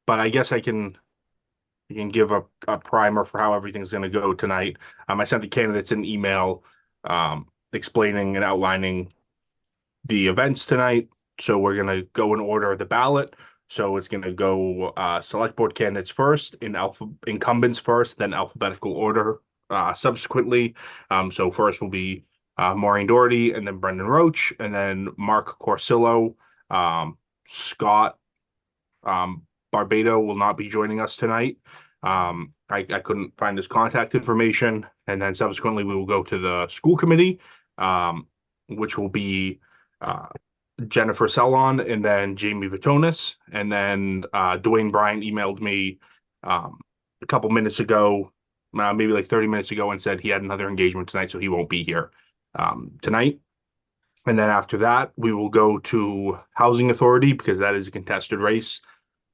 but I guess I can give a primer for how everything's going to go tonight. I sent the candidates an email explaining and outlining the events tonight. So we're going to go in order of the ballot. So it's going to go select board candidates first, incumbents first, then alphabetical order subsequently. So first will be Maureen Doherty, and then Brendan Roach, and then Mark Corsillo. Scott Barbado will not be joining us tonight. I couldn't find his contact information. And then subsequently, we will go to the school committee, which will be uh, Jennifer Sellon and then Jamie Vitonis. And then Dwayne Bryant emailed me a couple minutes ago, maybe like 30 minutes ago, and said he had another engagement tonight, so he won't be here tonight. And then after that, we will go to Housing Authority because that is a contested race.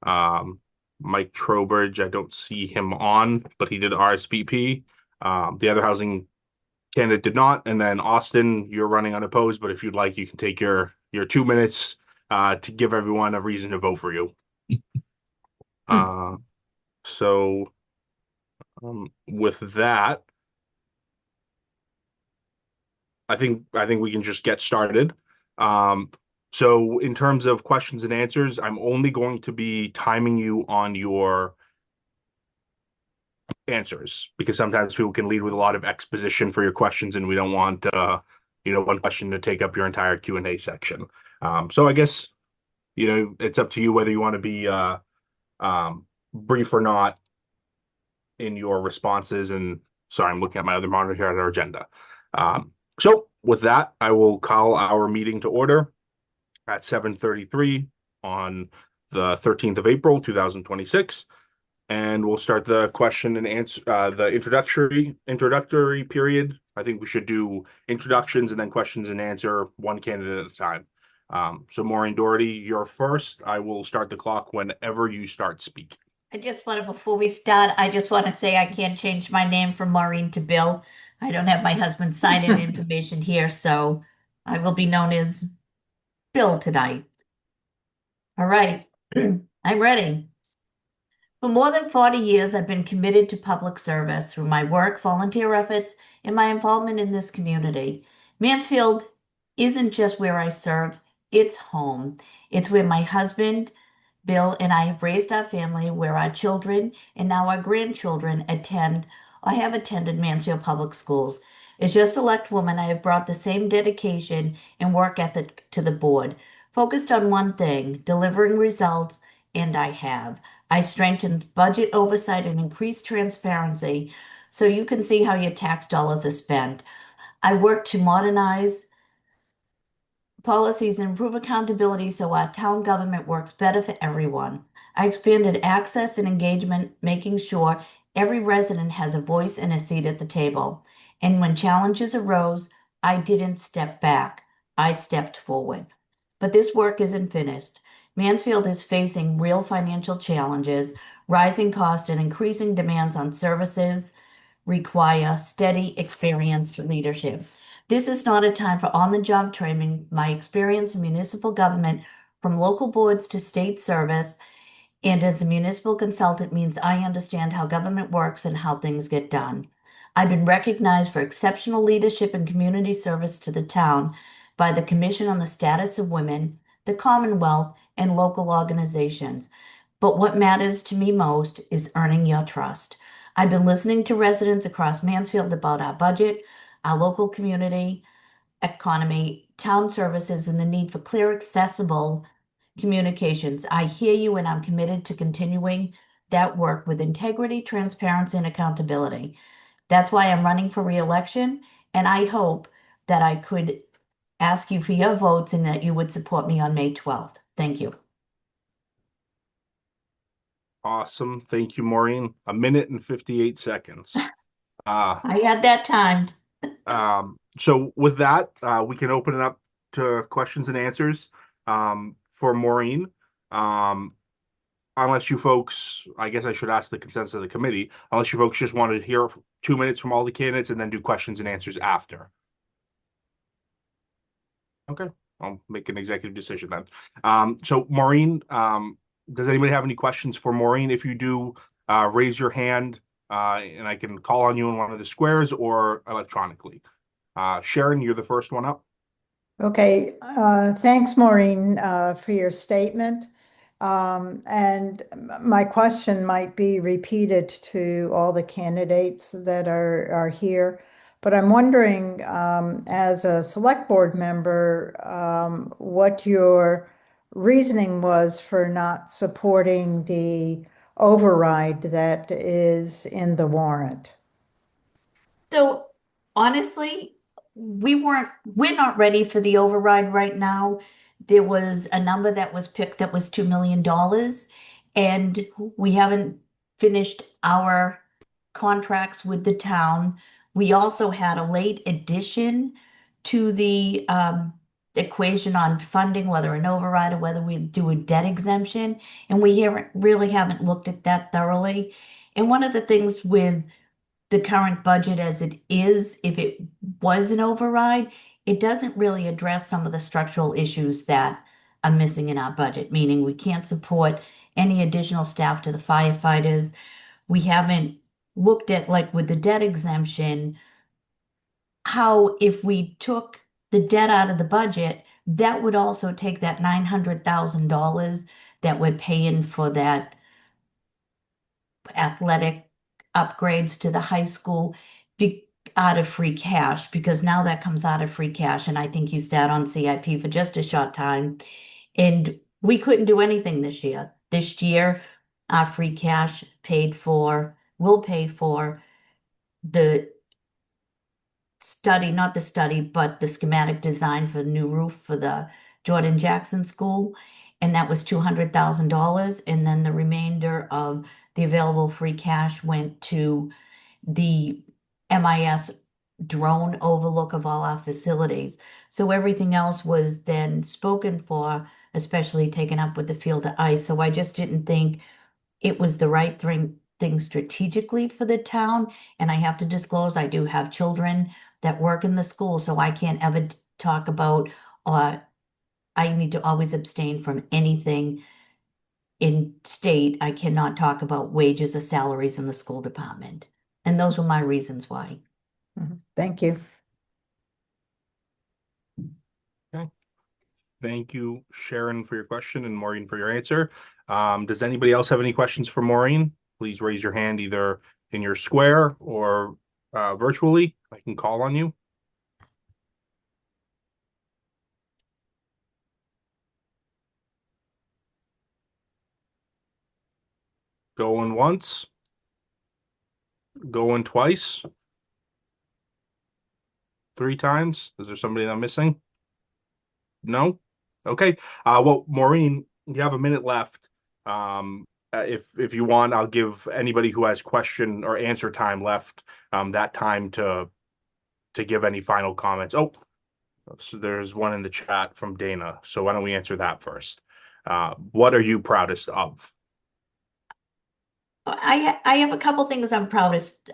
Um, Mike Trowbridge, I don't see him on, but he did RSVP. The other housing candidate did not. And then Austin, you're running unopposed, but if you'd like, you can take your 2 minutes to give everyone a reason to vote for you. Uh, so with that, I think we can just get started. Um, so in terms of questions and answers, I'm only going to be timing you on your answers because sometimes people can lead with a lot of exposition for your questions, and we don't want one question to take up your entire Q&A section. So I guess it's up to you whether you want to be brief or not in your responses. And sorry, I'm looking at my other monitor here at our agenda. So with that, I will call our meeting to order at 7:33 on the 13th of April, 2026. And we'll start the question and answer, the introductory period. I think we should do introductions and then questions and answer one candidate at a time. So Maureen Doherty, you're first. I will start the clock whenever you start speaking. Before we start, I just want to say I can't change my name from Maureen to Bill. I don't have my husband's sign-in information here, so I will be known as Bill tonight. All right, I'm ready. For more than 40 years, I've been committed to public service through my work, volunteer efforts, and my involvement in this community. Mansfield isn't just where I serve, it's home. It's where my husband, Bill, and I have raised our family, where our children and now our grandchildren attend or have attended Mansfield Public Schools. As your select woman, I have brought the same dedication and work ethic to the board, focused on one thing, delivering results, and I have. I strengthened budget oversight and increased transparency so you can see how your tax dollars are spent. I work to modernize policies and improve accountability so our town government works better for everyone. I expanded access and engagement, making sure every resident has a voice and a seat at the table. And when challenges arose, I didn't step back, I stepped forward. But this work isn't finished. Mansfield is facing real financial challenges, rising costs, and increasing demands on services require steady, experienced leadership. This is not a time for on-the-job training. My experience in municipal government, from local boards to state service, and as a municipal consultant means I understand how government works and how things get done. I've been recognized for exceptional leadership and community service to the town by the Commission on the Status of Women, the Commonwealth, and local organizations. But what matters to me most is earning your trust. I've been listening to residents across Mansfield about our budget, our local community, economy, town services, and the need for clear, accessible communications. I hear you, and I'm committed to continuing that work with integrity, transparency, and accountability. That's why I'm running for reelection, and I hope that I could ask you for your votes and that you would support me on May 12th. Thank you. Awesome. Thank you, Maureen. A minute and 58 seconds. Uh, I had that timed. so with that, we can open it up to questions and answers for Maureen. Um, unless you folks, I guess I should ask the consensus of the committee, unless you folks just want to hear 2 minutes from all the candidates and then do questions and answers after. Okay, I'll make an executive decision then. So Maureen, Does anybody have any questions for Maureen? If you do, raise your hand, and I can call on you in one of the squares or electronically. Sharon, you're the first one up. Okay, thanks, Maureen, for your statement. And my question might be repeated to all the candidates that are here. But I'm wondering, as a select board member, what your reasoning was for not supporting the override that is in the warrant. So honestly, we're not ready for the override right now. There was a number that was picked that was $2 million, and we haven't finished our contracts with the town. We also had a late addition to the equation on funding, whether an override or whether we do a debt exemption, and really haven't looked at that thoroughly. And one of the things with the current budget as it is, if it was an override, it doesn't really address some of the structural issues that are missing in our budget, meaning we can't support any additional staff to the firefighters. We haven't looked at, like with the debt exemption, how if we took the debt out of the budget, that would also take that $900,000 that we're paying for that athletic upgrades to the high school be out of free cash, because now that comes out of free cash. And I think you sat on CIP for just a short time, and we couldn't do anything this year. This year, our free cash will pay for the study, not the study, but the schematic design for the new roof for the Jordan Jackson School. And that was $200,000. And then the remainder of the available free cash went to the MIS drone overlook of all our facilities. So everything else was then spoken for, especially taken up with the field of ice. So I just didn't think it was the right thing strategically for the town. And I have to disclose, I do have children that work in the school, so I can't ever talk about, I need to always abstain from anything in state. I cannot talk about wages or salaries in the school department. And those were my reasons why. Thank you. Okay. Thank you, Sharon, for your question and Maureen for your answer. Does anybody else have any questions for Maureen? Please raise your hand either in your square or virtually. I can call on you. Going once. Going twice. 3 times. Is there somebody that I'm missing? No? Okay. Well, Maureen, you have a minute left. If you want, I'll give anybody who has question or answer time left that time to give any final comments. Oh, so there's one in the chat from Dana. So why don't we answer that first? What are you proudest of? I have a couple things I'm proudest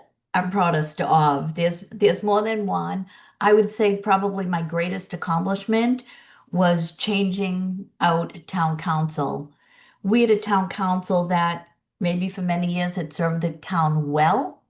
of. There's more than one. I would say probably my greatest accomplishment was changing out town council. We had a town council that maybe for many years had served the town well,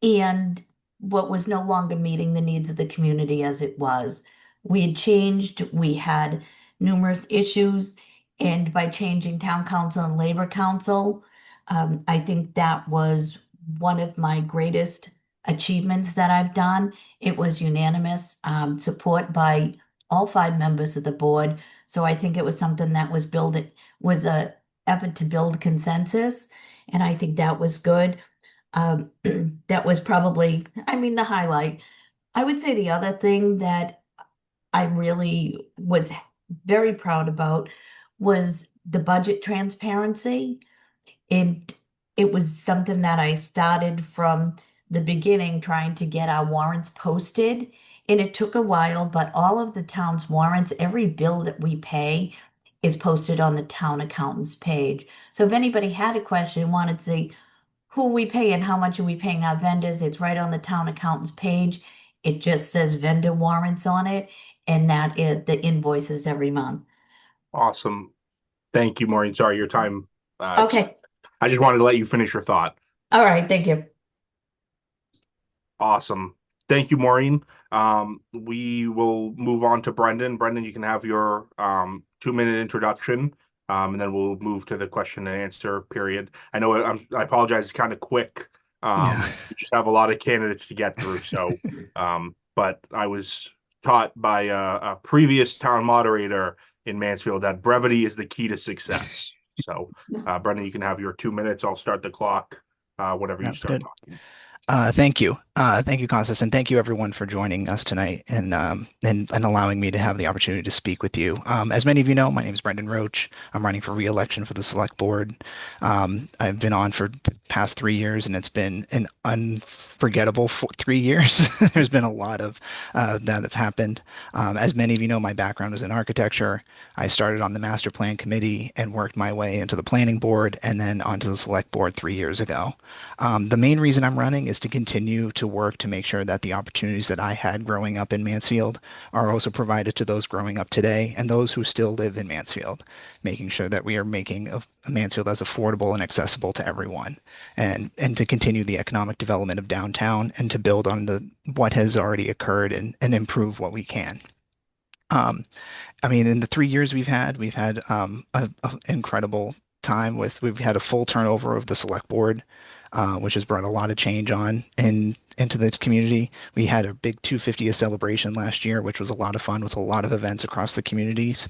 and what was no longer meeting the needs of the community as it was. We had changed, we had numerous issues, and by changing town council and labor council, I think that was one of my greatest achievements that I've done. It was unanimous support by all 5 members of the board. So I think it was something that was a effort to build consensus, and I think that was good. Um, that was probably, I mean, the highlight. I would say the other thing that I really was very proud about was the budget transparency. And it was something that I started from the beginning trying to get our warrants posted. And it took a while, but all of the town's warrants, every bill that we pay is posted on the town accountant's page. So if anybody had a question, wanted to see who we pay and how much are we paying our vendors, it's right on the town accountant's page. It just says vendor warrants on it, and that is the invoices every month. Awesome. Thank you, Maureen. Sorry, your time. Okay. I just wanted to let you finish your thought. All right. Thank you. Awesome. Thank you, Maureen. We will move on to Brendan. Brendan, you can have your 2-minute introduction, and then we'll move to the question and answer period. I apologize, it's kind of quick. Yeah. We just have a lot of candidates to get through. So, but I was taught by a previous town moderator in Mansfield that brevity is the key to success. So, Brendan, you can have your 2 minutes. I'll start the clock whenever you That's start good. talking. Thank you. Thank you, Constance, and thank you everyone for joining us tonight and allowing me to have the opportunity to speak with you. As many of you know, my name is Brendan Roach. I'm running for re-election for the select board. I've been on for the past 3 years, and it's been an unforgettable 3 years. There's been a lot of that have happened. As many of you know, my background is in architecture. I started on the master plan committee and worked my way into the planning board and then onto the select board 3 years ago. The main reason I'm running is to continue to work to make sure that the opportunities that I had growing up in Mansfield are also provided to those growing up today and those who still live in Mansfield, making sure that we are making Mansfield as affordable and accessible to everyone, and to continue the economic development of downtown and to build on what has already occurred and improve what we can. Um, I mean, in the 3 years we've had a incredible time we've had a full turnover of the select board, which has brought a lot of change into the community. We had a big 250th celebration last year, which was a lot of fun with a lot of events across the communities.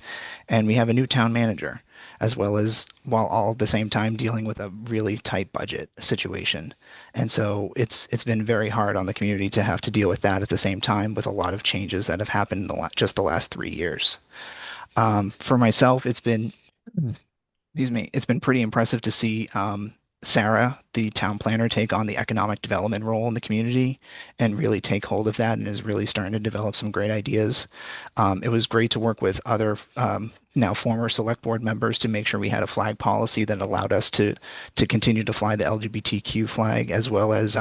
And we have a new town manager, as well as while all at the same time dealing with a really tight budget situation. And so it's been very hard on the community to have to deal with that at the same time with a lot of changes that have happened in just the last 3 years. For myself, excuse me, it's been pretty impressive to see Sarah, the town planner, take on the economic development role in the community and really take hold of that and is really starting to develop some great ideas. It was great to work with other now former select board members to make sure we had a flag policy that allowed us to continue to fly the LGBTQ flag as well as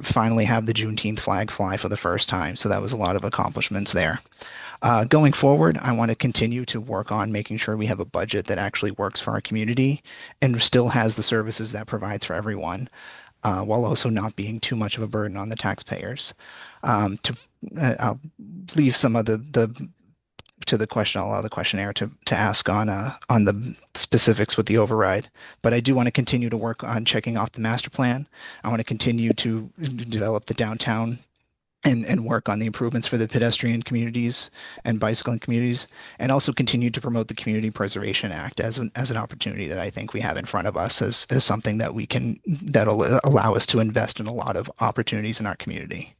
finally have the Juneteenth flag fly for the first time. So that was a lot of accomplishments there. Going forward, I want to continue to work on making sure we have a budget that actually works for our community and still has the services that provides for everyone, while also not being too much of a burden on the taxpayers. I'll leave some of the to the question. I'll allow the questionnaire to ask on the specifics with the override. But I do want to continue to work on checking off the master plan. I want to continue to develop the downtown and work on the improvements for the pedestrian communities and bicycling communities, and also continue to promote the Community Preservation Act as an opportunity that I think we have in front of us as something that'll allow us to invest in a lot of opportunities in our community.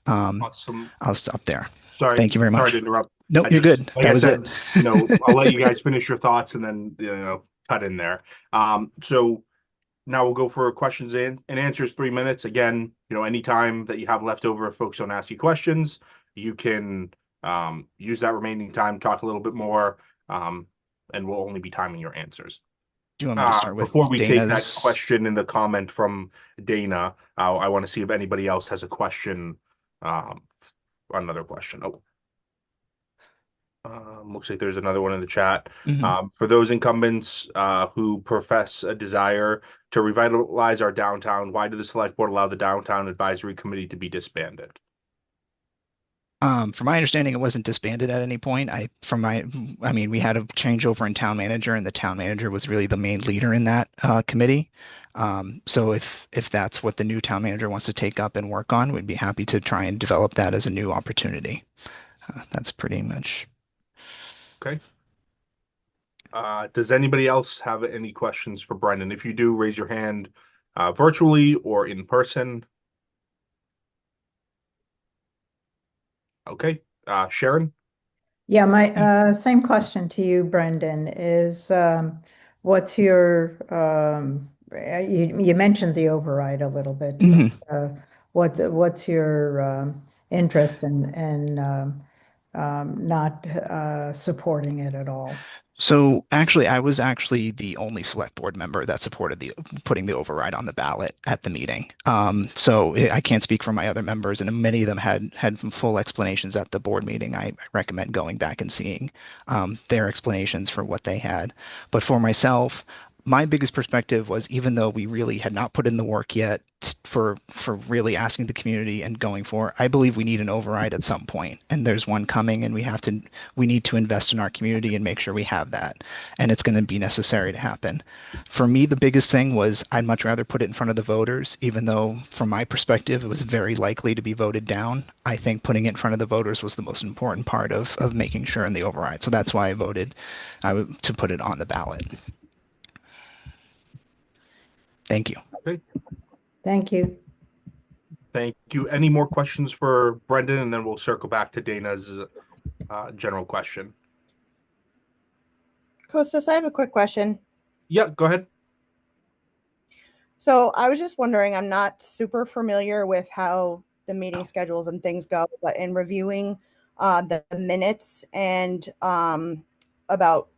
Awesome. I'll stop there. Sorry, Thank you very sorry much. to interrupt. Nope, you're good. Like That I was it. said, I'll let you guys finish your thoughts and then, cut in there. So now we'll go for questions and answers, 3 minutes. Again, anytime that you have left over, if folks don't ask you questions, you can use that remaining time, talk a little bit more, and we'll only be timing your answers. Do you want me to start with Before we take that Dana's? question in the comment from Dana, I want to see if anybody else has a question, another question. Oh, looks like there's another one in the chat. Mhm. For those incumbents who profess a desire to revitalize our downtown, why did the select board allow the downtown advisory committee to be disbanded? From my understanding, it wasn't disbanded at any point. I mean, we had a changeover in town manager, and the town manager was really the main leader in that committee. So if that's what the new town manager wants to take up and work on, we'd be happy to try and develop that as a new opportunity. That's pretty much. Okay. Does anybody else have any questions for Brendan? If you do, raise your hand virtually or in person. Okay. Sharon? Yeah, my same question to you, Brendan, is what's your you mentioned the override a little bit, but Mhm. what's your interest in not supporting it at all? So actually, I was actually the only select board member that supported the putting the override on the ballot at the meeting. I can't speak for my other members, and many of them had full explanations at the board meeting. I recommend going back and seeing their explanations for what they had. But for myself, my biggest perspective was even though we really had not put in the work yet for really asking the community and going for, I believe we need an override at some point, and there's one coming, and we need to invest in our community and make sure we have that. And it's going to be necessary to happen. For me, the biggest thing was I'd much rather put it in front of the voters, even though from my perspective, it was very likely to be voted down. I think putting it in front of the voters was the most important part of making sure in the override. So that's why I voted to put it on the ballot. Thank you. Okay, Thank you. thank you. Any more questions for Brendan? And then we'll circle back to Dana's general question. Kostas, I have a quick question. Yeah, go ahead. So I was just wondering, I'm not super familiar with how the meeting schedules and things go, but in reviewing the minutes and about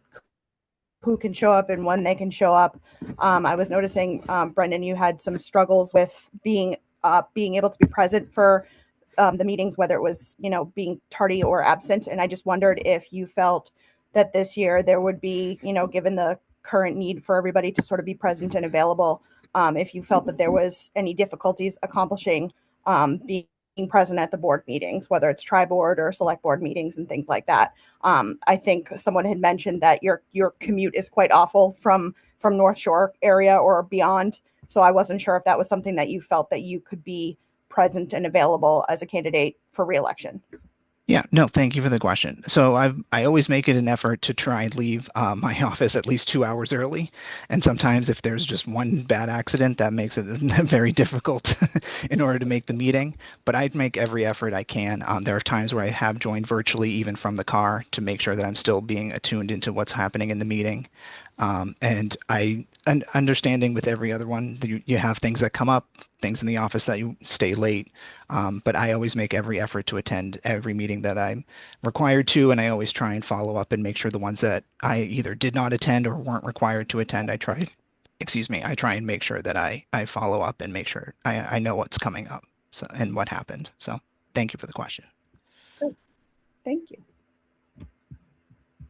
who can show up and when they can show up, I was noticing, Brendan, you had some struggles with being able to be present for the meetings, whether it was, being tardy or absent. And I just wondered if you felt that this year there would be, given the current need for everybody to sort of be present and available, if you felt that there was any difficulties accomplishing being present at the board meetings, whether it's tri-board or select board meetings and things like that. I think someone had mentioned that your commute is quite awful from North Shore area or beyond. So I wasn't sure if that was something that you felt that you could be present and available as a candidate for reelection. Yeah, no, thank you for the question. So I always make it an effort to try and leave my office at least 2 hours early, and sometimes if there's just one bad accident, that makes it very difficult in order to make the meeting. But I'd make every effort I can. There are times where I have joined virtually, even from the car, to make sure that I'm still being attuned into what's happening in the meeting. And understanding with every other one, you have things that come up, things in the office that you stay late. But I always make every effort to attend every meeting that I'm required to, and I always try and follow up and make sure the ones that I either did not attend or weren't required to attend, I try and make sure that I follow up and make sure I know what's coming up, so, and what happened. So thank you for the question. Great. Thank you.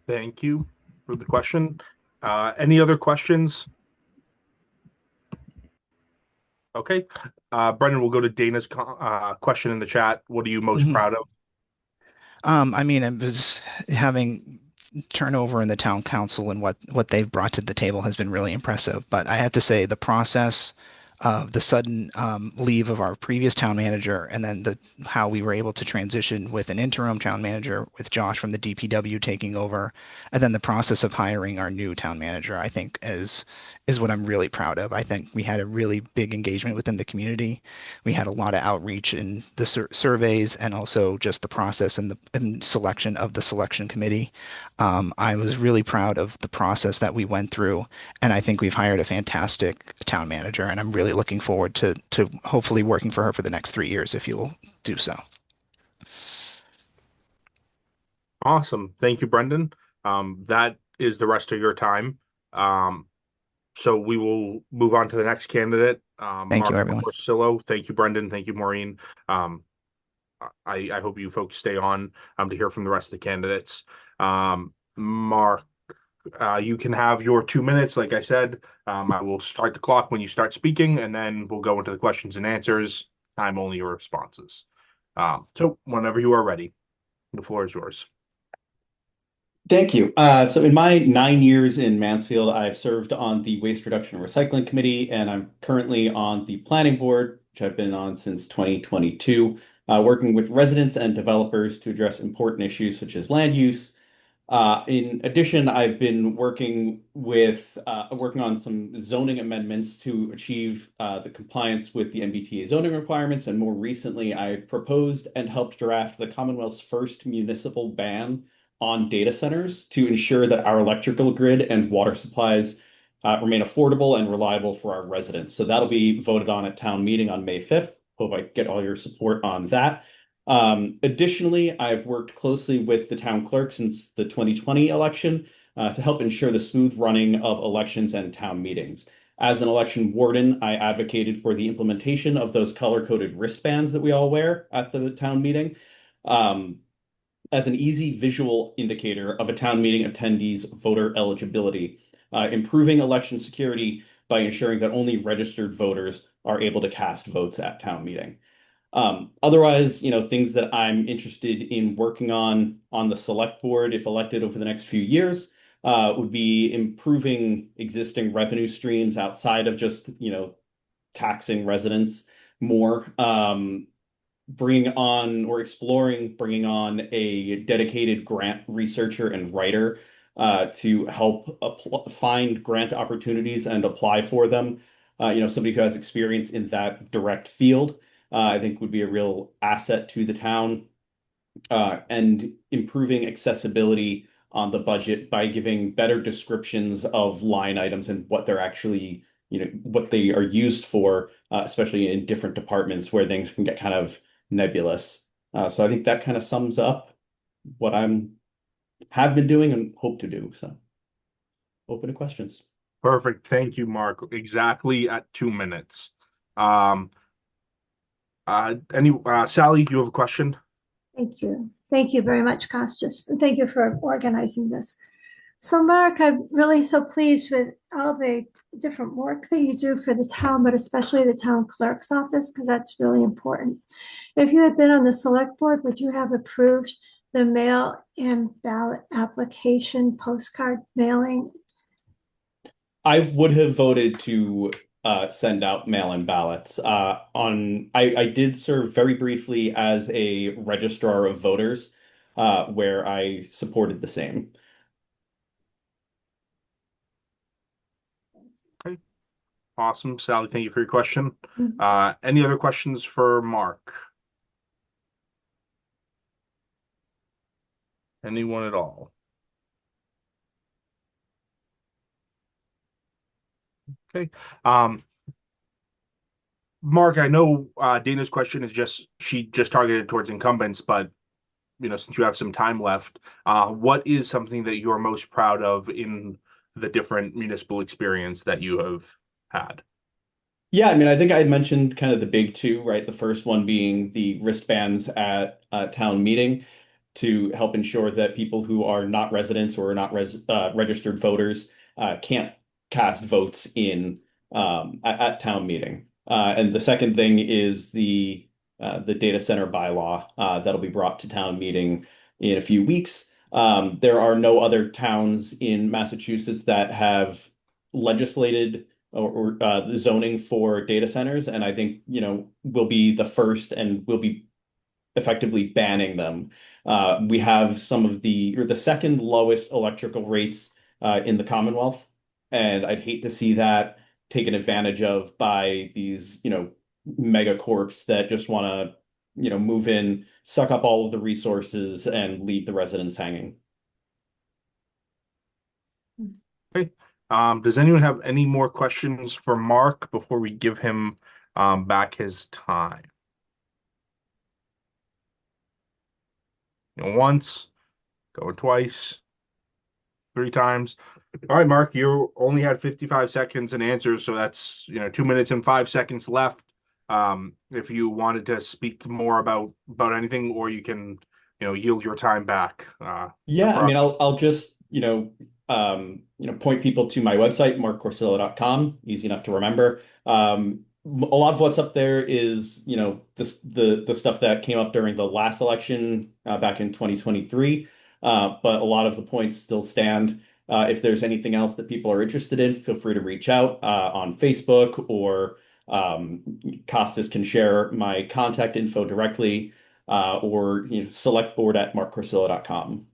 Thank you for the question. Any other questions? Okay. Brendan, we'll go to Dana's question in the chat. What are you most proud of? I mean, it was having turnover in the town council and what they've brought to the table has been really impressive. But I have to say the process of the sudden leave of our previous town manager and then how we were able to transition with an interim town manager with Josh from the DPW taking over, and then the process of hiring our new town manager, I think is what I'm really proud of. I think we had a really big engagement within the community. We had a lot of outreach in the surveys and also just the process and the selection of the selection committee. I was really proud of the process that we went through, and I think we've hired a fantastic town manager, and I'm really looking forward to hopefully working for her for the next 3 years if you'll do so. Awesome. Thank you, Brendan. That is the rest of your time. So we will move on to the next candidate. Thank you, Mark everyone. Porcillo. Thank you, Brendan. Thank you, Maureen. I hope you folks stay on to hear from the rest of the candidates. Mark, you can have your 2 minutes. Like I said, I will start the clock when you start speaking, and then we'll go into the questions and answers. Time only your responses. So whenever you are ready, the floor is yours. Thank you. So in my 9 years in Mansfield, I've served on the Waste Reduction and Recycling Committee, and I'm currently on the Planning Board, which I've been on since 2022, working with residents and developers to address important issues such as land use. In addition, I've been working on some zoning amendments to achieve the compliance with the MBTA zoning requirements, and more recently, I proposed and helped draft the Commonwealth's first municipal ban on data centers to ensure that our electrical grid and water supplies remain affordable and reliable for our residents. So that'll be voted on at town meeting on May 5th. Hope I get all your support on that. Additionally, I've worked closely with the town clerk since the 2020 election to help ensure the smooth running of elections and town meetings. As an election warden, I advocated for the implementation of those color-coded wristbands that we all wear at the town meeting, as an easy visual indicator of a town meeting attendees' voter eligibility, improving election security by ensuring that only registered voters are able to cast votes at town meeting. Otherwise, things that I'm interested in working on the select board, if elected over the next few years, would be improving existing revenue streams outside of just, taxing residents more. Bringing on or exploring bringing on a dedicated grant researcher and writer to help find grant opportunities and apply for them. Somebody who has experience in that direct field, I think would be a real asset to the town. And improving accessibility on the budget by giving better descriptions of line items and what they're actually, what they are used for, especially in different departments where things can get kind of nebulous. So I think that kind of sums up what have been doing and hope to do. So open to questions. Perfect. Thank you, Mark. Exactly at 2 minutes. Sally, you have a question? Thank you. Thank you very much, Costas. And thank you for organizing this. So, Mark, I'm really so pleased with all the different work that you do for the town, but especially the town clerk's office, because that's really important. If you had been on the select board, would you have approved the mail-in ballot application postcard mailing? I would have voted to send out mail-in ballots. I did serve very briefly as a registrar of voters, where I supported the same. Okay. Awesome. Sally, thank you for your question. Any other questions for Mark? Anyone at all? Okay. Mark, I know Dana's question is she just targeted towards incumbents, but since you have some time left, what is something that you're most proud of in the different municipal experience that you have had? Yeah, I mean, I think I had mentioned kind of the big two, right? The first one being the wristbands at town meeting to help ensure that people who are not residents or are not registered voters can't cast votes at town meeting. And the second thing is the data center bylaw that'll be brought to town meeting in a few weeks. There are no other towns in Massachusetts that have legislated or the zoning for data centers, and I think we'll be the first, and we'll be effectively banning them. We have the second lowest electrical rates in the Commonwealth, and I'd hate to see that taken advantage of by these mega corps that just want to move in, suck up all of the resources, and leave the residents hanging. Okay. Does anyone have any more questions for Mark before we give him back his time? Once, go twice, 3 times. All right, Mark, you only had 55 seconds and answers, so that's 2 minutes and 5 seconds left. If you wanted to speak more about anything, or you can yield your time back. Yeah, I mean, I'll just point people to my website, markcorsillo.com. Easy enough to remember. A lot of what's up there is the stuff that came up during the last election back in 2023, but a lot of the points still stand. If there's anything else that people are interested in, feel free to reach out on Facebook, or Costas can share my contact info directly, or selectboard@markcorsillo.com.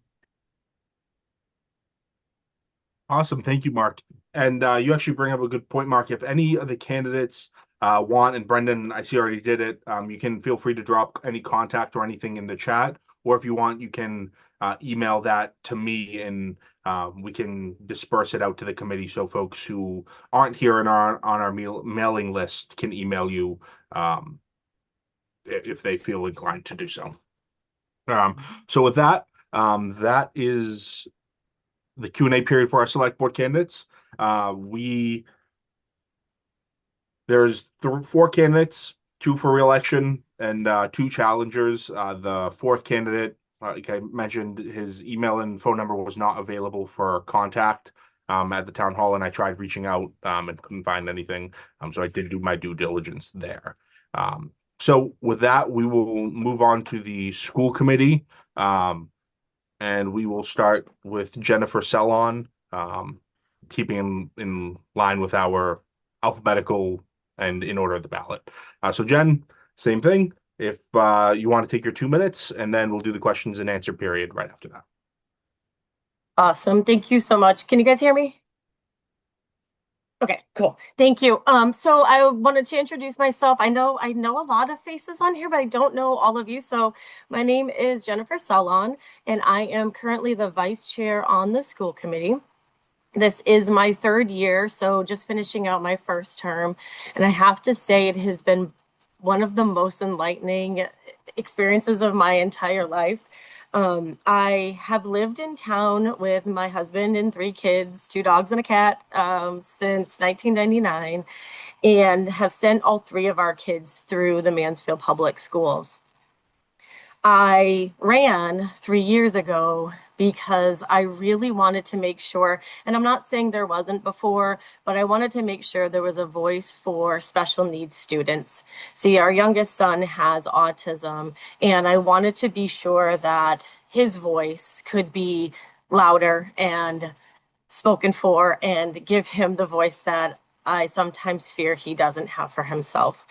Awesome. Thank you, Mark. And you actually bring up a good point, Mark. If any of the candidates want, and Brendan, I see already did it, you can feel free to drop any contact or anything in the chat, or if you want, you can email that to me, and we can disperse it out to the committee so folks who aren't here and are on our mailing list can email you if they feel inclined to do so. So with that, that is the Q&A period for our select board candidates. There's 4 candidates, 2 for re-election and 2 challengers. The 4th candidate, like I mentioned, his email and phone number was not available for contact at the town hall, and I tried reaching out and couldn't find anything. So I did do my due diligence there. So with that, we will move on to the school committee, and we will start with Jennifer Sellon, keeping in line with our alphabetical and in order of the ballot. So Jen, same thing. If you want to take your 2 minutes, and then we'll do the questions and answer period right after that. Awesome. Thank you so much. Can you guys hear me? Okay, cool. Thank you. So I wanted to introduce myself. I know a lot of faces on here, but I don't know all of you. So my name is Jennifer Sellon, and I am currently the vice chair on the school committee. This is my 3rd year, so just finishing out my 1st term. And I have to say it has been one of the most enlightening experiences of my entire life. I have lived in town with my husband and 3 kids, 2 dogs and a cat, since 1999, and have sent all 3 of our kids through the Mansfield Public Schools. I ran 3 years ago because I really wanted to make sure, and I'm not saying there wasn't before, but I wanted to make sure there was a voice for special needs students. See, our youngest son has autism, and I wanted to be sure that his voice could be louder and spoken for and give him the voice that I sometimes fear he doesn't have for himself.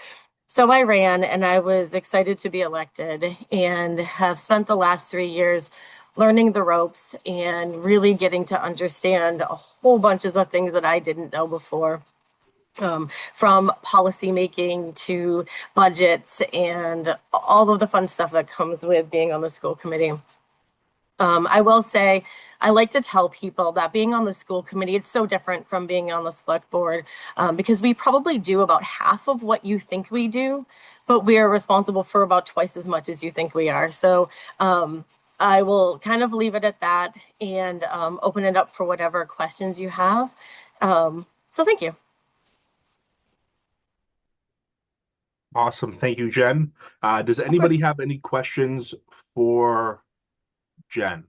So I ran, and I was excited to be elected, and have spent the last 3 years learning the ropes and really getting to understand a whole bunches of things that I didn't know before, from policy making to budgets and all of the fun stuff that comes with being on the school committee. I will say, I like to tell people that being on the school committee, it's so different from being on the select board, because we probably do about half of what you think we do, but we are responsible for about twice as much as you think we are. So I will kind of leave it at that and open it up for whatever questions you have. So thank you. Awesome. Thank you, Jen. Does anybody have any questions for Jen?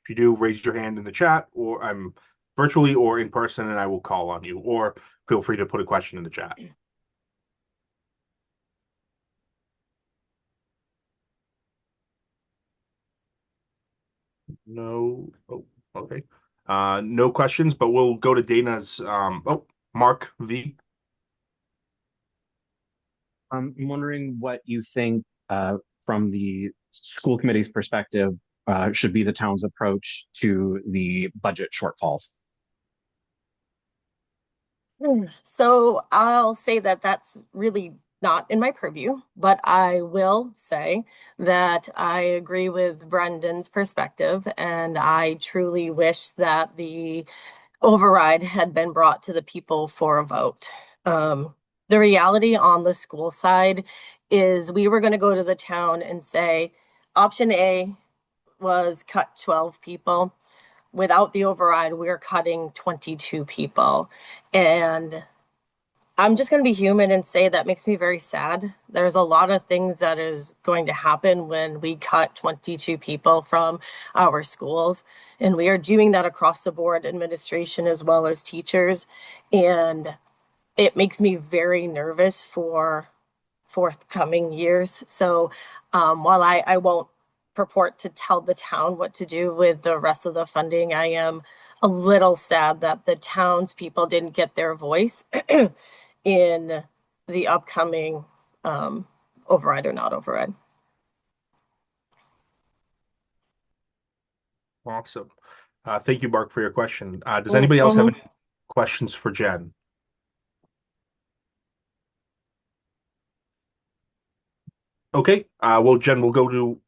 If you do, raise your hand in the chat, or I'm virtually or in person, and I will call on you, or feel free to put a question in the chat. No. Oh, okay. No questions, but we'll go to Dana's. Mark V. I'm wondering what you think, from the school committee's perspective, should be the town's approach to the budget shortfalls. So I'll say that that's really not in my purview, but I will say that I agree with Brendan's perspective, and I truly wish that the override had been brought to the people for a vote. The reality on the school side is we were going to go to the town and say, option A was cut 12 people. Without the override, we're cutting 22 people. And I'm just going to be human and say that makes me very sad. There's a lot of things that is going to happen when we cut 22 people from our schools. And we are doing that across the board, administration as well as teachers. And it makes me very nervous for forthcoming years. So while I won't purport to tell the town what to do with the rest of the funding, I am a little sad that the townspeople didn't get their voice in the upcoming override or not override. Awesome. Thank you, Mark, for your question. Does anybody else have any questions for Jen? Okay. Well, Jen, we'll go to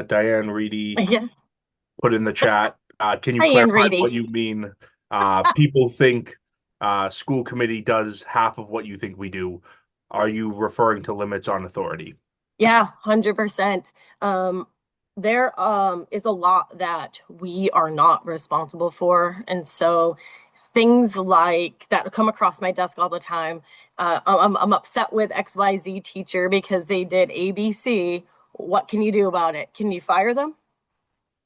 Diane Reedy. Yeah. Put in the chat. Can you Hi, Ann clarify Reedy. what you mean? People think school committee does half of what you think we do. Are you referring to limits on authority? Yeah, 100%. there is a lot that we are not responsible for. And so things like that come across my desk all the time. I'm upset with XYZ teacher because they did ABC. What can you do about it? Can you fire them?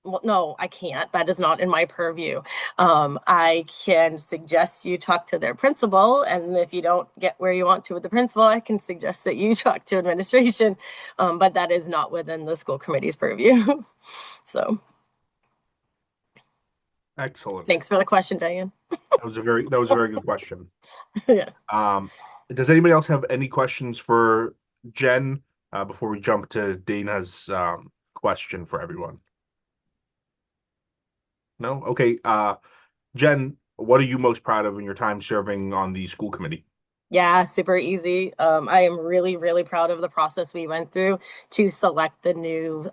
Well, no, I can't. That is not in my purview. I can suggest you talk to their principal, and if you don't get where you want to with the principal, I can suggest that you talk to administration, but that is not within the school committee's purview. So, Excellent. thanks for the question, Diane. That was a very good question. Yeah. Does anybody else have any questions for Jen before we jump to Dana's question for everyone? No? Okay. Jen, what are you most proud of in your time serving on the school committee? Yeah, super easy. I am really, really proud of the process we went through to select the new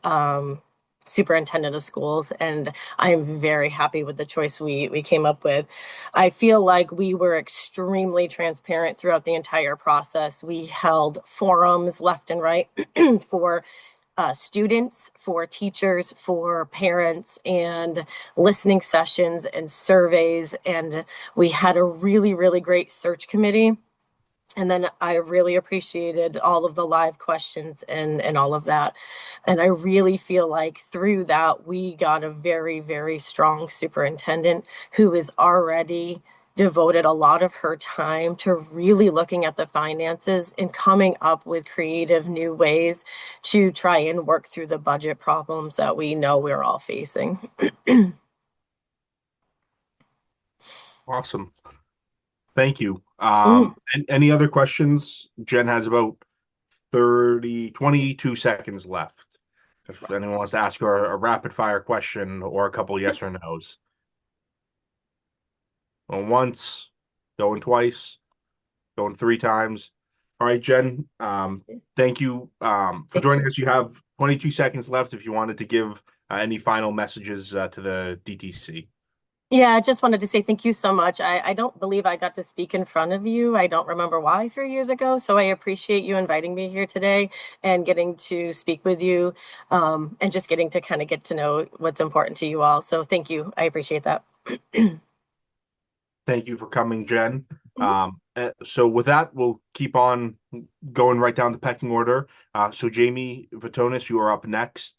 superintendent of schools, and I am very happy with the choice we came up with. I feel like we were extremely transparent throughout the entire process. We held forums left and right for students, for teachers, for parents, and listening sessions and surveys. And we had a really, really great search committee. And then I really appreciated all of the live questions and all of that. And I really feel like through that, we got a very, very strong superintendent who is already devoted a lot of her time to really looking at the finances and coming up with creative new ways to try and work through the budget problems that we know we're all facing. Awesome. Thank you. And any other questions? Jen has about 22 seconds left. If anyone wants to ask her a rapid fire question or a couple yes or no's. Going once, going twice, going 3 times. All right, Jen, thank you for joining us. You have 22 seconds left if you wanted to give any final messages to the DTC. Yeah, I just wanted to say thank you so much. I don't believe I got to speak in front of you. I don't remember why 3 years ago. So I appreciate you inviting me here today and getting to speak with you and just getting to kind of get to know what's important to you all. So thank you. I appreciate that. Thank you for coming, Jen. So with that, we'll keep on going right down the pecking order. So Jamie Vitonis, you are up next.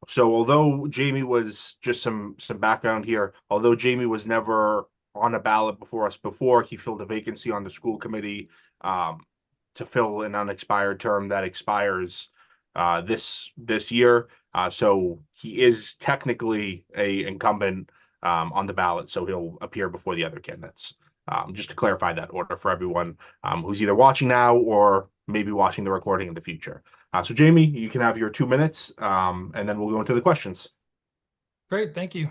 So although Jamie was just some background here, although Jamie was never on a ballot before us before, he filled a vacancy on the school committee to fill an unexpired term that expires this year. So he is technically a incumbent on the ballot, so he'll appear before the other candidates. Just to clarify that order for everyone who's either watching now or maybe watching the recording in the future. So Jamie, you can have your 2 minutes, and then we'll go into the questions. Great, thank you.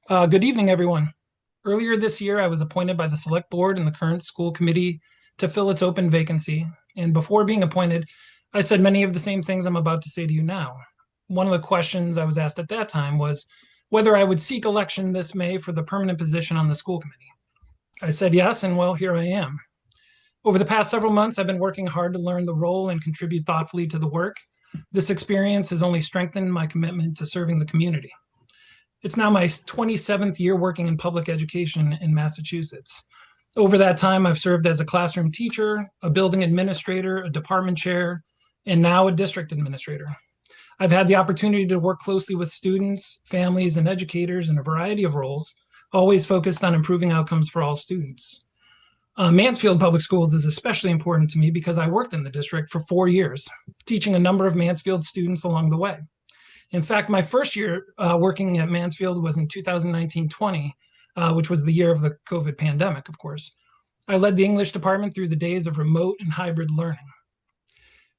Good evening, everyone. Earlier this year, I was appointed by the Select Board and the current school committee to fill its open vacancy. And before being appointed, I said many of the same things I'm about to say to you now. One of the questions I was asked at that time was whether I would seek election this May for the permanent position on the school committee. I said yes, and well, here I am. Over the past several months, I've been working hard to learn the role and contribute thoughtfully to the work. This experience has only strengthened my commitment to serving the community. It's now my 27th year working in public education in Massachusetts. Over that time, I've served as a classroom teacher, a building administrator, a department chair, and now a district administrator. I've had the opportunity to work closely with students, families, and educators in a variety of roles, always focused on improving outcomes for all students. Mansfield Public Schools is especially important to me because I worked in the district for 4 years, teaching a number of Mansfield students along the way. In fact, my first year working at Mansfield was in 2019-20, which was the year of the COVID pandemic, of course. I led the English department through the days of remote and hybrid learning.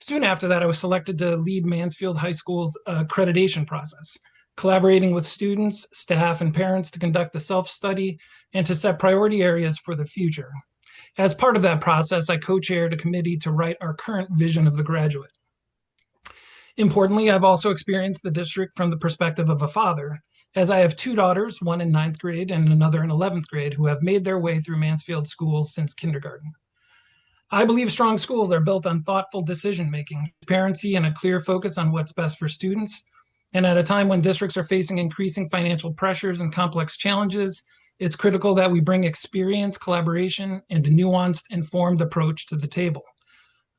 Soon after that, I was selected to lead Mansfield High School's accreditation process, collaborating with students, staff, and parents to conduct a self-study and to set priority areas for the future. As part of that process, I co-chaired a committee to write our current vision of the graduate. Importantly, I've also experienced the district from the perspective of a father, as I have 2 daughters, one in 9th grade and another in 11th grade, who have made their way through Mansfield schools since kindergarten. I believe strong schools are built on thoughtful decision-making, transparency, and a clear focus on what's best for students. And at a time when districts are facing increasing financial pressures and complex challenges, it's critical that we bring experience, collaboration, and a nuanced, informed approach to the table.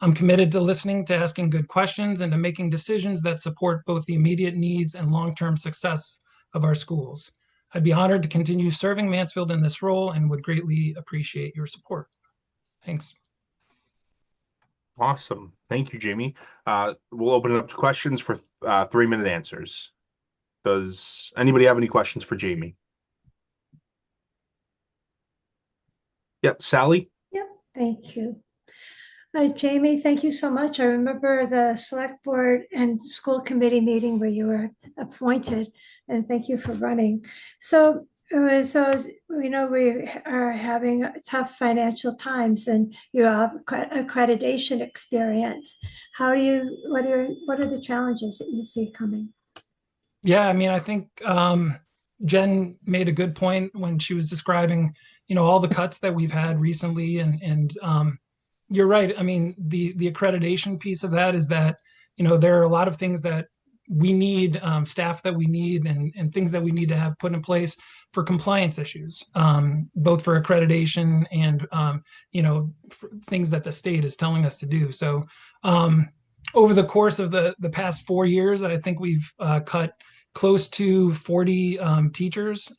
I'm committed to listening, to asking good questions, and to making decisions that support both the immediate needs and long-term success of our schools. I'd be honored to continue serving Mansfield in this role and would greatly appreciate your support. Thanks. Awesome. Thank you, Jamie. We'll open it up to questions for 3-minute answers. Does anybody have any questions for Jamie? Yeah, Sally? Yep, thank you. Jamie, thank you so much. I remember the select board and school committee meeting where you were appointed, and thank you for running. So we know we are having tough financial times, and you have accreditation experience. What are the challenges that you see coming? Yeah, I mean, I think Jen made a good point when she was describing, all the cuts that we've had recently, and you're right. I mean, the accreditation piece of that is that, there are a lot of things that we need, staff that we need, and things that we need to have put in place for compliance issues, both for accreditation and, for things that the state is telling us to do. So over the course of the past 4 years, I think we've cut close to 40 teachers.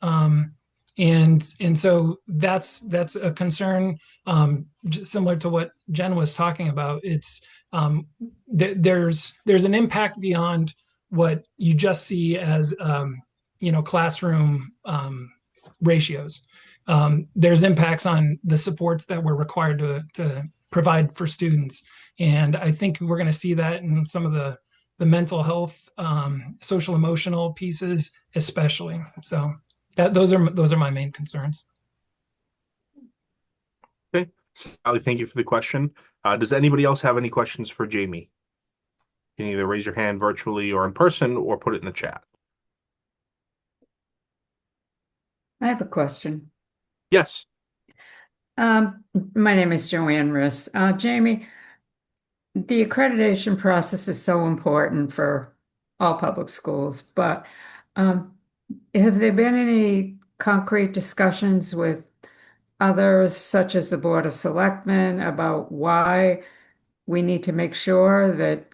And so that's a concern, similar to what Jen was talking about. It's there's an impact beyond what you just see as classroom ratios. There's impacts on the supports that we're required to provide for students, and I think we're going to see that in some of the mental health, social emotional pieces, especially. So those are my main concerns. Okay, Sally, thank you for the question. Does anybody else have any questions for Jamie? You can either raise your hand virtually or in person, or put it in the chat. I have a question. Yes. My name is Joanne Riss. Jamie, the accreditation process is so important for all public schools, but have there been any concrete discussions with others, such as the Board of Selectmen, about why we need to make sure that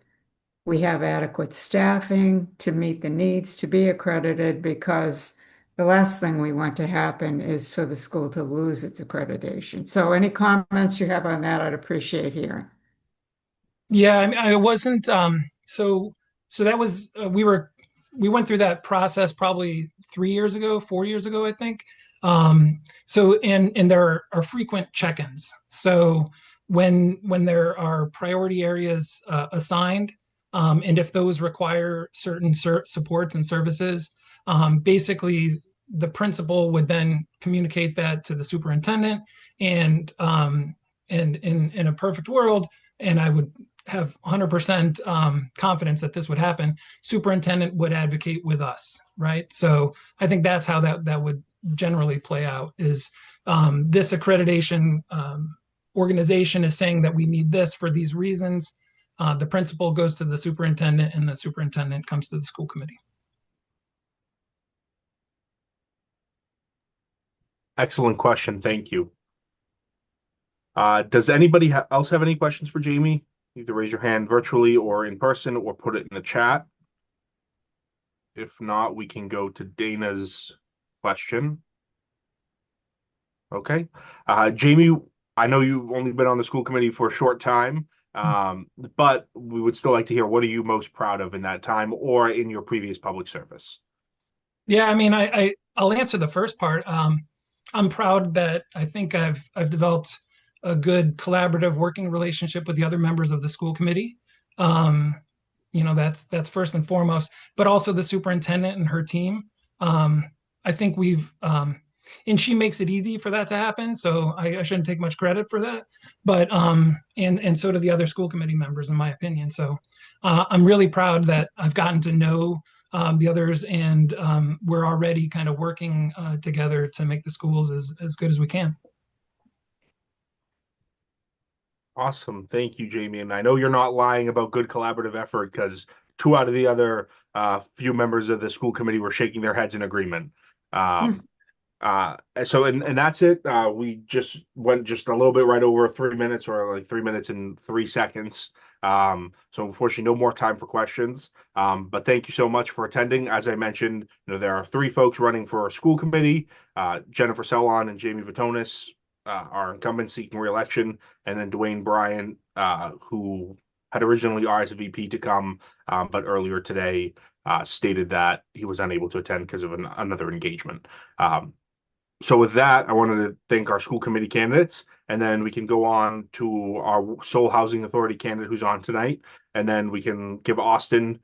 we have adequate staffing to meet the needs to be accredited? Because the last thing we want to happen is for the school to lose its accreditation. So any comments you have on that, I'd appreciate hearing. Yeah, I mean, I wasn't so that was we went through that process probably 3 years ago, 4 years ago, I think. So and there are frequent check-ins. So when there are priority areas assigned, and if those require certain supports and services, basically the principal would then communicate that to the superintendent, and in a perfect world, and I would have 100% confidence that this would happen, superintendent would advocate with us, right? So I think that's how that would generally play out, is this accreditation organization is saying that we need this for these reasons. The principal goes to the superintendent, and the superintendent comes to the school committee. Excellent question. Thank you. Does anybody else have any questions for Jamie? Either raise your hand virtually or in person, or put it in the chat. If not, we can go to Dana's question. Okay. Jamie, I know you've only been on the school committee for a short time, but we would still like to hear, what are you most proud of in that time or in your previous public service? Yeah, I mean, I'll answer the first part. I'm proud that I think I've developed a good collaborative working relationship with the other members of the school committee. That's first and foremost, but also the superintendent and her team. I think and she makes it easy for that to happen, so I shouldn't take much credit for that. But and so do the other school committee members, in my opinion. So I'm really proud that I've gotten to know the others, and we're already kind of working together to make the schools as good as we can. Awesome. Thank you, Jamie. And I know you're not lying about good collaborative effort, because two out of the other few members of the school committee were shaking their heads in agreement. So and that's it. We just went just a little bit right over 3 minutes, or like 3 minutes and 3 seconds. So unfortunately, no more time for questions. But thank you so much for attending. As I mentioned, there are 3 folks running for our school committee. Jennifer Sellon and Jamie Vitonis are incumbents seeking re-election, and then Dwayne Bryan, who had originally RSVP to come, but earlier today stated that he was unable to attend because of another engagement. So with that, I wanted to thank our school committee candidates, and then we can go on to our Seoul Housing Authority candidate who's on tonight, and then we can give Austin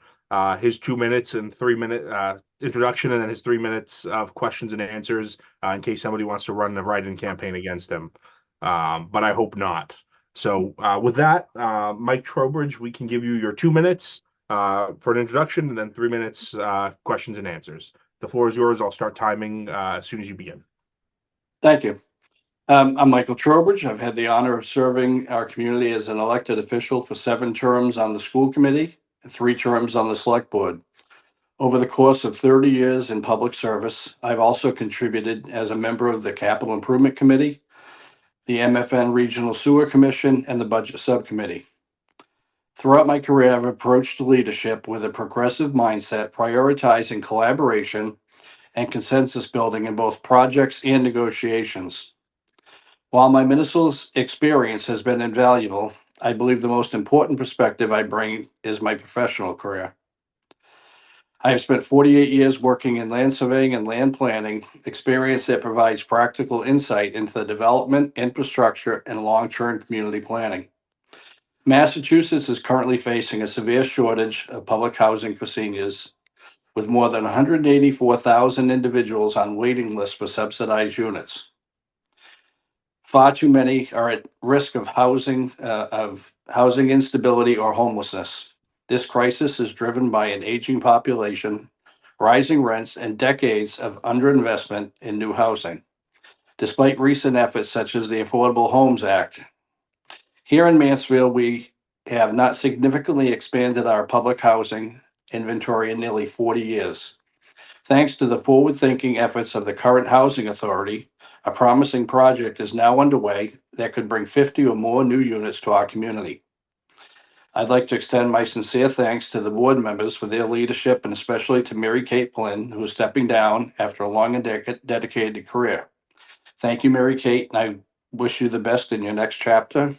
his 2 minutes and 3 minute introduction, and then his 3 minutes of questions and answers in case somebody wants to run the write-in campaign against him. But I hope not. So with that, Mike Trowbridge, we can give you your 2 minutes for an introduction, and then 3 minutes questions and answers. The floor is yours. I'll start timing as soon as you begin. Thank you. I'm Michael Trowbridge. I've had the honor of serving our community as an elected official for 7 terms on the school committee and 3 terms on the select board. Over the course of 30 years in public service, I've also contributed as a member of the Capital Improvement Committee, the MFN Regional Sewer Commission, and the Budget Subcommittee. Throughout my career, I've approached leadership with a progressive mindset, prioritizing collaboration and consensus building in both projects and negotiations. While my municipal experience has been invaluable, I believe the most important perspective I bring is my professional career. I have spent 48 years working in land surveying and land planning, experience that provides practical insight into the development, infrastructure, and long-term community planning. Massachusetts is currently facing a severe shortage of public housing for seniors, with more than 184,000 individuals on waiting lists for subsidized units. Far too many are at risk of housing instability or homelessness. This crisis is driven by an aging population, rising rents, and decades of underinvestment in new housing, despite recent efforts such as the Affordable Homes Act. Here in Mansfield, we have not significantly expanded our public housing inventory in nearly 40 years. Thanks to the forward-thinking efforts of the current housing authority, a promising project is now underway that could bring 50 or more new units to our community. I'd like to extend my sincere thanks to the board members for their leadership, and especially to Mary Kate Flynn, who is stepping down after a long and dedicated career. Thank you, Mary Kate, and I wish you the best in your next chapter.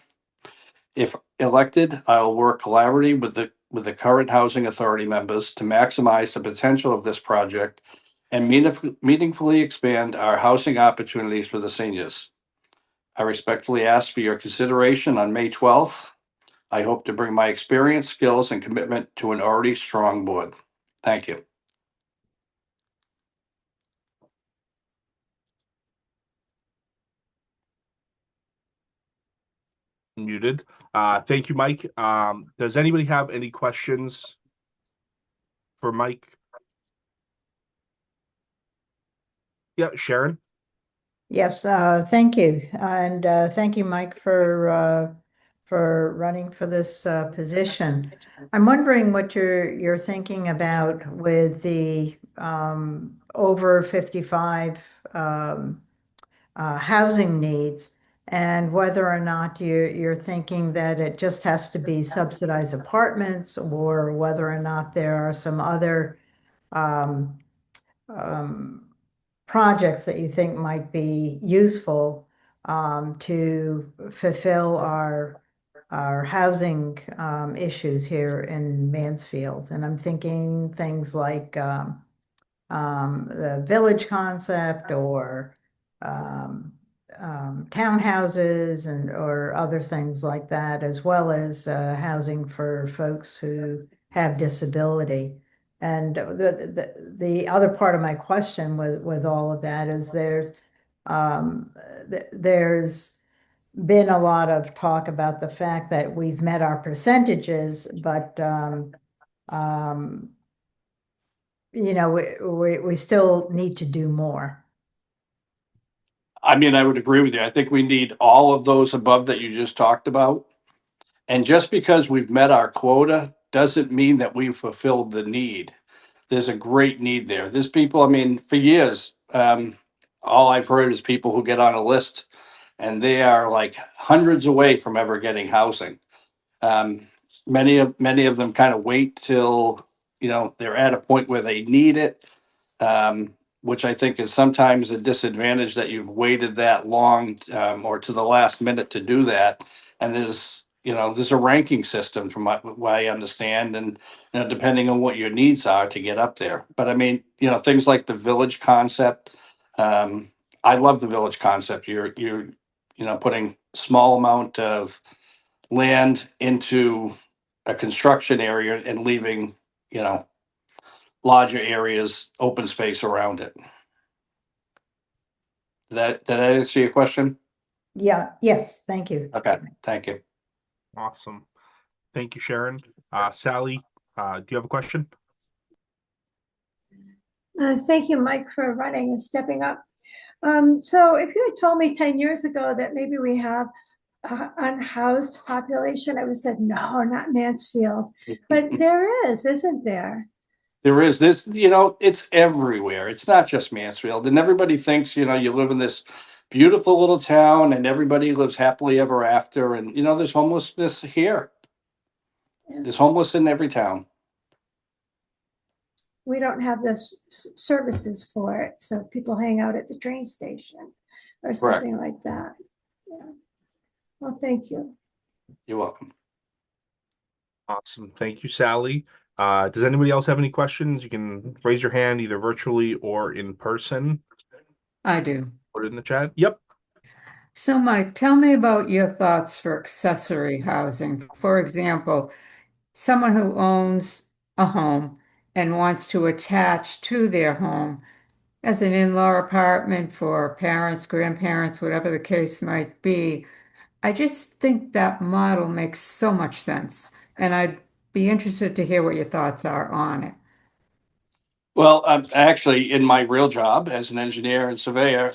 If elected, I will work collaboratively with the current housing authority members to maximize the potential of this project and meaningfully expand our housing opportunities for the seniors. I respectfully ask for your consideration on May 12th. I hope to bring my experience, skills, and commitment to an already strong board. Thank you. Muted. Thank you, Mike. Does anybody have any questions for Mike? Yeah, Sharon. Yes, thank you. And thank you, Mike, for running for this position. I'm wondering what you're thinking about with the over 55 housing needs, and whether or not you're thinking that it just has to be subsidized apartments, or whether or not there are some other projects that you think might be useful to fulfill our housing issues here in Mansfield. And I'm thinking things like the village concept, or townhouses, or other things like that, as well as housing for folks who have disability. And the other part of my question with all of that is there's been a lot of talk about the fact that we've met our percentages, but we still need to do more. I mean, I would agree with you. I think we need all of those above that you just talked about. And just because we've met our quota doesn't mean that we've fulfilled the need. There's a great need there. There's people, I mean, for years, all I've heard is people who get on a list and they are like hundreds away from ever getting housing. Um, many of them kind of wait till, they're at a point where they need it, which I think is sometimes a disadvantage that you've waited that long, or to the last minute to do that. And there's a ranking system from what I understand, and depending on what your needs are to get up there. But I mean, things like the village concept. I love the village concept. You're putting small amount of land into a construction area and leaving, larger areas, open space around it. Did that answer your question? Yeah, yes, thank you. Okay, thank you. Awesome. Thank you, Sharon. Sally, do you have a question? Thank you, Mike, for running and stepping up. So if you had told me 10 years ago that maybe we have unhoused population, I would have said, no, not Mansfield. But there is, isn't there? There is this, it's everywhere. It's not just Mansfield. And everybody thinks, you live in this beautiful little town and everybody lives happily ever after. And, there's homelessness here. Yeah. There's homeless in every town. We don't have the services for it. So people hang out at the train station or something like that. Yeah. Well, thank you. You're welcome. Awesome. Thank you, Sally. Does anybody else have any questions? You can raise your hand either virtually or in person. I do. Put it in the chat. Yep. So, Mike, tell me about your thoughts for accessory housing. For example, someone who owns a home and wants to attach to their home as an in-law apartment for parents, grandparents, whatever the case might be. I just think that model makes so much sense, and I'd be interested to hear what your thoughts are on it. Well, I'm actually in my real job as an engineer and surveyor,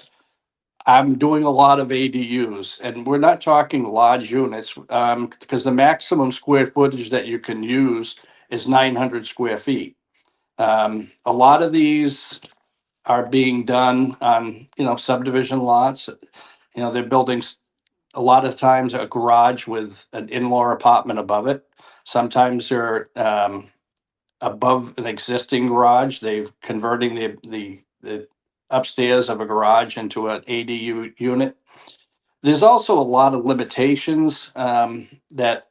I'm doing a lot of ADUs, and we're not talking large units, because the maximum square footage that you can use is 900 square feet. A lot of these are being done on, subdivision lots. They're building a lot of times a garage with an in-law apartment above it. Sometimes they're above an existing garage. They've converting the upstairs of a garage into an ADU unit. There's also a lot of limitations that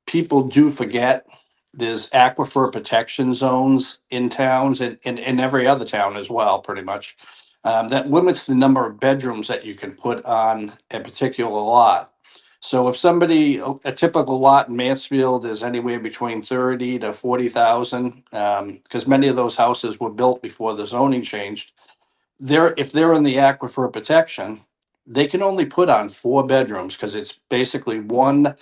people do forget. There's aquifer protection zones in towns and in every other town as well, pretty much. That limits the number of bedrooms that you can put on a particular lot. So if a typical lot in Mansfield is anywhere between 30 to 40,000, because many of those houses were built before the zoning changed, if they're in the aquifer protection, they can only put on 4 bedrooms because it's basically 1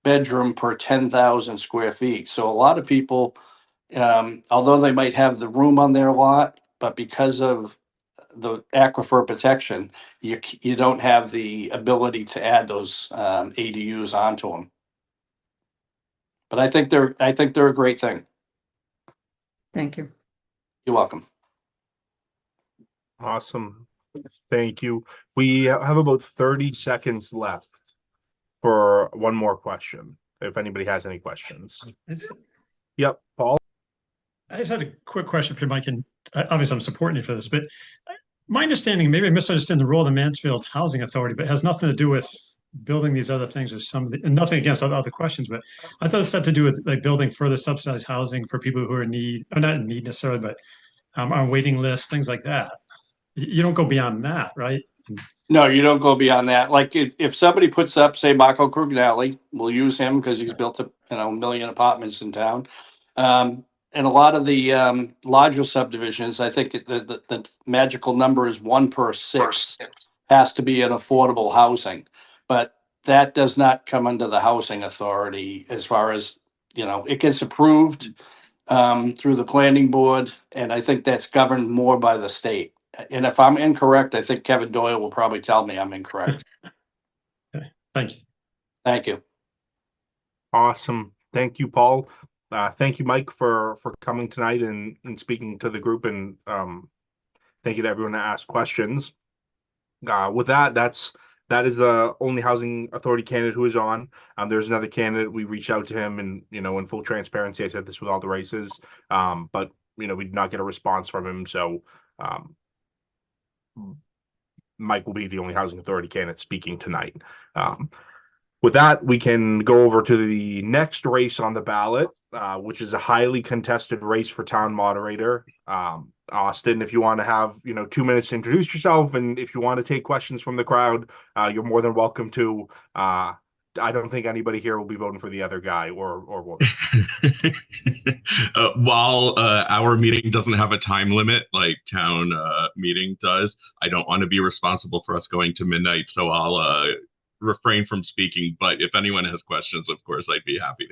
bedroom per 10,000 square feet. So a lot of people, although they might have the room on their lot, but because of the aquifer protection, you don't have the ability to add those ADUs onto them. But I think they're a great thing. Thank you. You're welcome. Awesome. Thank you. We have about 30 seconds left for one more question, if anybody has any questions. Yep, Paul? I just had a quick question for you, Mike, and obviously I'm supporting you for this, but my understanding, maybe I misunderstood the role of the Mansfield Housing Authority, but it has nothing to do with building these other things or and nothing against other questions, but I thought it's had to do with like building further subsidized housing for people who are in need, or not in need necessarily, but on waiting lists, things like that. You don't go beyond that, right? No, you don't go beyond that. Like if somebody puts up, say, Marco Crugnelli, we'll use him because he's built a million apartments in town. And a lot of the larger subdivisions, I think the magical number is 1 per 6 has to be an affordable housing. But that does not come under the housing authority as far as, it gets approved through the planning board. And I think that's governed more by the state. And if I'm incorrect, I think Kevin Doyle will probably tell me I'm incorrect. Okay, thank you. Thank you. Awesome. Thank you, Paul. thank you, Mike, for coming tonight and speaking to the group, and thank you to everyone that asked questions. With that, that is the only housing authority candidate who is on. There's another candidate. We reached out to him, and in full transparency, I said this with all the races, but we did not get a response from him. So Mike will be the only housing authority candidate speaking tonight. With that, we can go over to the next race on the ballot, which is a highly contested race for town moderator. Austin, if you want to have 2 minutes to introduce yourself, and if you want to take questions from the crowd, you're more than welcome to. I don't think anybody here will be voting for the other guy or woman. While our meeting doesn't have a time limit like town meeting does, I don't want to be responsible for us going to midnight, so I'll refrain from speaking. But if anyone has questions, of course, I'd be happy to